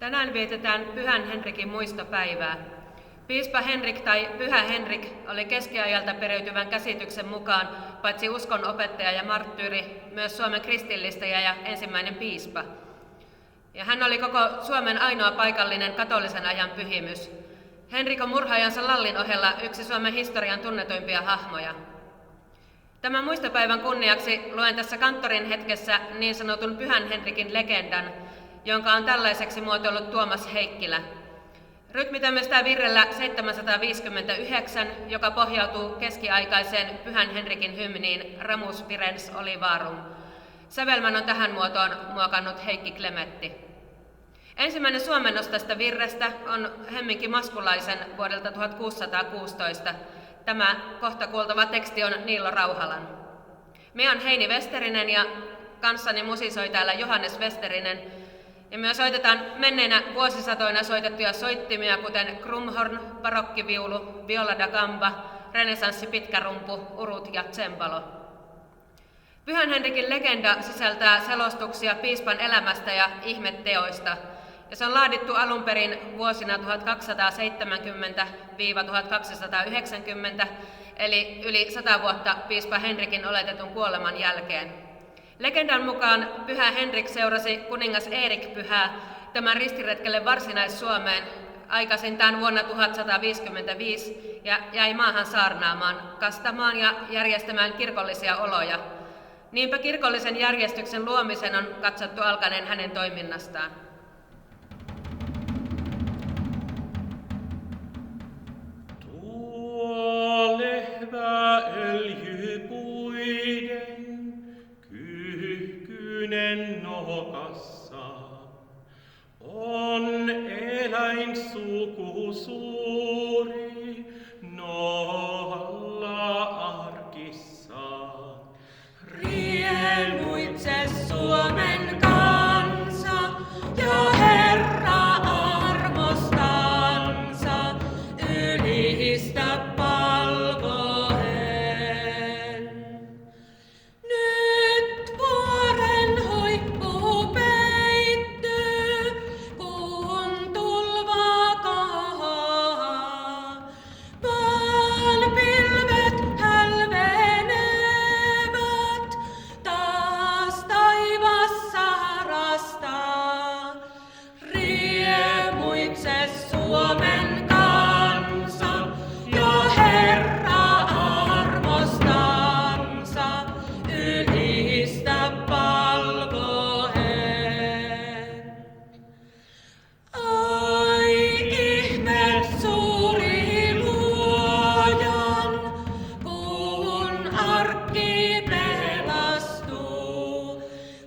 Tänään vietetään Pyhän Henrikin muistopäivää. Piispa Henrik tai Pyhä Henrik oli keskiajalta periytyvän käsityksen mukaan paitsi uskonopettaja ja marttyyri, myös Suomen kristillistäjä ja ensimmäinen piispa. Ja hän oli koko Suomen ainoa paikallinen katolisen ajan pyhimys. Henrik on murhaajansa Lallin ohella yksi Suomen historian tunnetuimpia hahmoja. Tämän muistopäivän kunniaksi luen tässä kanttorin hetkessä niin sanotun Pyhän Henrikin legendan, jonka on tällaiseksi muotoillut Tuomas Heikkilä. Rytmitämme sitä virrellä 759, joka pohjautuu keskiaikaiseen Pyhän Henrikin hymniin Ramus virens olivarum. Sävelmän on tähän muotoon muokannut Heikki Klemetti. Ensimmäinen suomennos tästä virrestä on Hemminki Maskulaisen vuodelta 1616. Tämä kohta kuultava teksti on Niilo Rauhalan. Minä olen Heini Westerinen ja kanssani musisoi täällä Johannes Westerinen. Ja myös soitetaan menneinä vuosisatoina soitettuja soittimia, kuten krumhorn, barokkiviulu, viola da gamba, renesanssi pitkärumpu, urut ja tsembalo. Pyhän Henrikin legenda sisältää selostuksia piispan elämästä ja ihmetteoista, ja se on laadittu alun perin vuosina 1270-1290, eli yli 100 vuotta piispa Henrikin oletetun kuoleman jälkeen. Legendan mukaan Pyhä Henrik seurasi kuningas Erik Pyhää tämän ristiretkelle Varsinais-Suomeen aikaisintaan vuonna 1155 ja jäi maahan saarnaamaan, kastamaan ja järjestämään kirkollisia oloja. Niinpä kirkollisen järjestyksen luomisen on katsottu alkaneen hänen toiminnastaan. Tuo lehvä öljypuiden kyyhkynen nokassa on eläinsuku suuri nolla arkissa. Riemuitse Suomen kansa ja Herra armostansa ylistä palvoen. Nyt vuoren huippu peittyy, kun tulva kohoaa. Maan pilvet hälvenevät, taas taivassa harastaa. Riemuitse Suomen kansa ja Herra armostansa ylistä palvoen. Ai ihme suuri luojan, kun arkki pelastuu,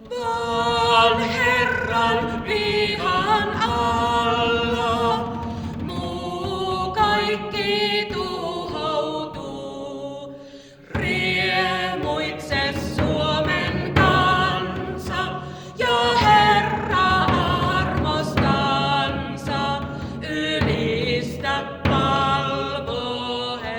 vaan Herran vihan alla muu kaikki tuhoutuu. Riemuitse Suomen kansa ja Herra armostansa ylistä palvoen.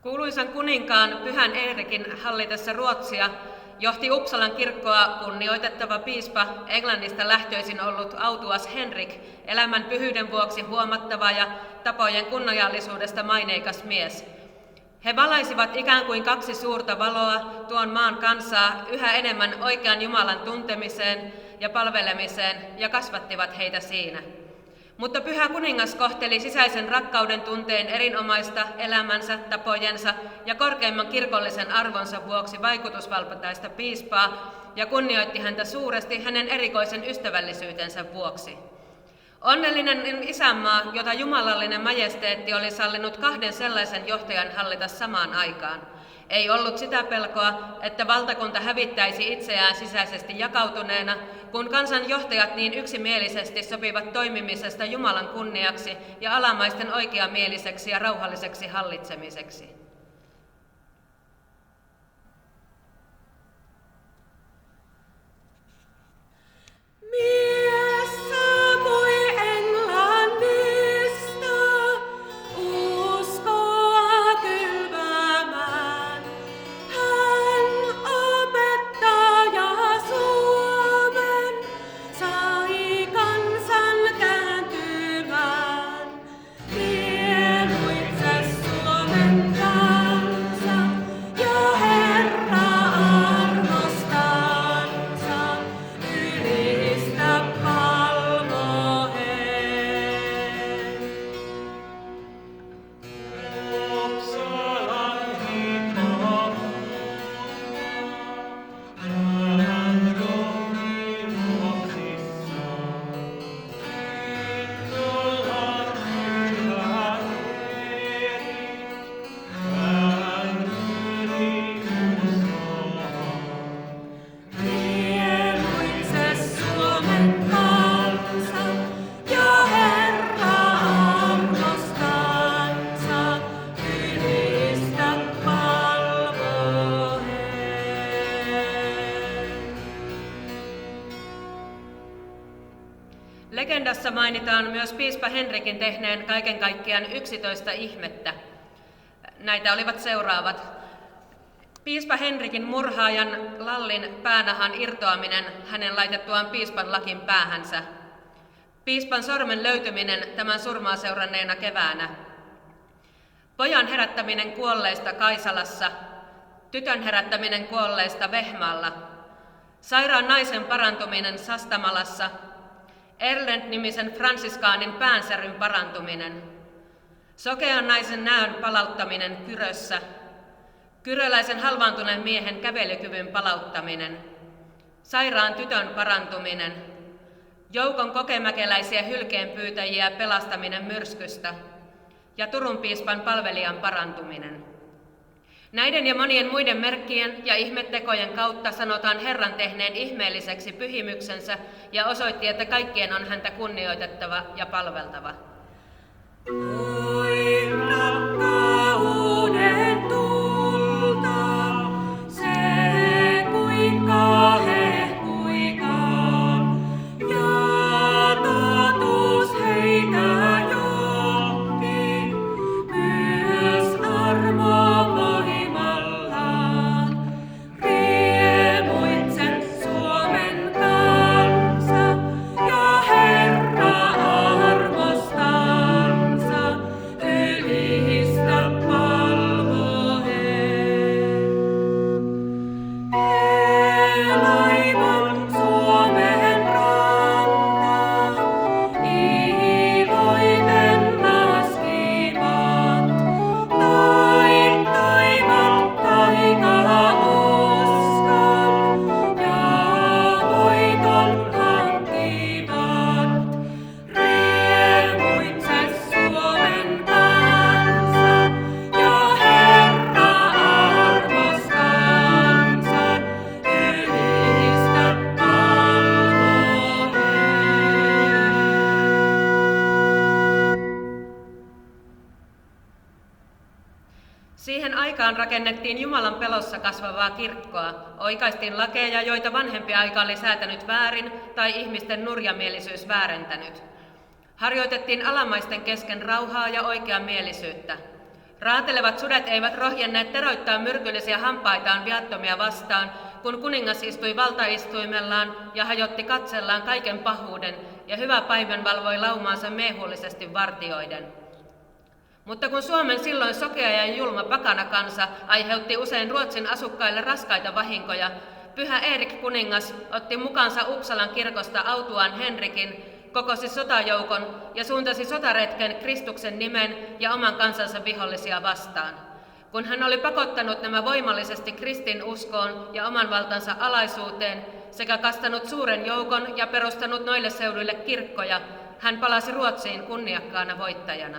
Kuuluisan kuninkaan Pyhän Erikin hallitessa Ruotsia johti Uppsalan kirkkoa kunnioitettava piispa Englannista lähtöisin ollut autuas Henrik, elämän pyhyyden vuoksi huomattava ja tapojen kunniallisuudesta maineikas mies. He valaisivat ikään kuin kaksi suurta valoa tuon maan kansaa yhä enemmän oikean Jumalan tuntemiseen ja palvelemiseen ja kasvattivat heitä siinä. Mutta Pyhä kuningas kohteli sisäisen rakkauden tunteen erinomaista elämänsä, tapojensa ja korkeimman kirkollisen arvonsa vuoksi vaikutusvalpataista piispaa ja kunnioitti häntä suuresti hänen erikoisen ystävällisyytensä vuoksi. Onnellinen isänmaa, jota jumalallinen majesteetti oli sallinut kahden sellaisen johtajan hallita samaan aikaan. Ei ollut sitä pelkoa, että valtakunta hävittäisi itseään sisäisesti jakautuneena, kun kansan johtajat niin yksimielisesti sopivat toimimisesta Jumalan kunniaksi ja alamaisten oikeamieliseksi ja rauhalliseksi hallitsemiseksi. Mies saapui Englannista uskoa kylvämään. Hän mainitaan myös piispa Henrikin tehneen kaiken kaikkiaan 11 ihmettä. Näitä olivat seuraavat. Piispa Henrikin murhaajan Lallin päänahan irtoaminen hänen laitettuaan piispan lakin päähänsä. Piispan sormen löytyminen tämän surmaa seuranneena keväänä. Pojan herättäminen kuolleista Kaisalassa. Tytön herättäminen kuolleista Vehmaalla. Sairaan naisen parantuminen Sastamalassa. Erlend-nimisen fransiskaanin päänsäryn parantuminen. Sokean naisen näön palauttaminen Kyrössä. Kyröläisen halvaantuneen miehen kävelykyvyn palauttaminen. Sairaan tytön parantuminen. Joukon kokemäkeläisiä hylkeenpyytäjiä pelastaminen myrskystä. Ja Turun piispan palvelijan parantuminen. Näiden ja monien muiden merkkien ja ihmettekojen kautta sanotaan Herran tehneen ihmeelliseksi pyhimyksensä ja osoitti, että kaikkien on häntä kunnioitettava ja palveltava. Oi rakkauden tulta, se kuinka hehkuikaan, ja totuus heitä johti, myös armo voimallaan. Riemuitse Suomen kansa, ja Herra arvostansa, ylistä palvoen. He laivan Suomen rantaan, iloiten laskivat, taittaivat taikauskon, ja voiton hankkivat. Riemuitse Suomen kansa, ja Herra arvostansa, ylistä palvoen. Siihen aikaan rakennettiin Jumalan pelossa kasvavaa kirkkoa, oikaistiin lakeja, joita vanhempi aika oli säätänyt väärin tai ihmisten nurjamielisyys väärentänyt. Harjoitettiin alamaisten kesken rauhaa ja oikeamielisyyttä. Raatelevat sudet eivät rohjenneet teroittaa myrkyllisiä hampaitaan viattomia vastaan, kun kuningas istui valtaistuimellaan ja hajotti katsellaan kaiken pahuuden, ja hyvä paimen valvoi laumaansa miehullisesti vartioiden. Mutta kun Suomen silloin sokea ja julma pakanakansa aiheutti usein Ruotsin asukkaille raskaita vahinkoja, pyhä Erik kuningas otti mukaansa Uppsalan kirkosta autuaan Henrikin, kokosi sotajoukon ja suuntasi sotaretken Kristuksen nimen ja oman kansansa vihollisia vastaan. Kun hän oli pakottanut nämä voimallisesti kristinuskoon ja oman valtansa alaisuuteen sekä kastanut suuren joukon ja perustanut noille seuduille kirkkoja, hän palasi Ruotsiin kunniakkaana voittajana.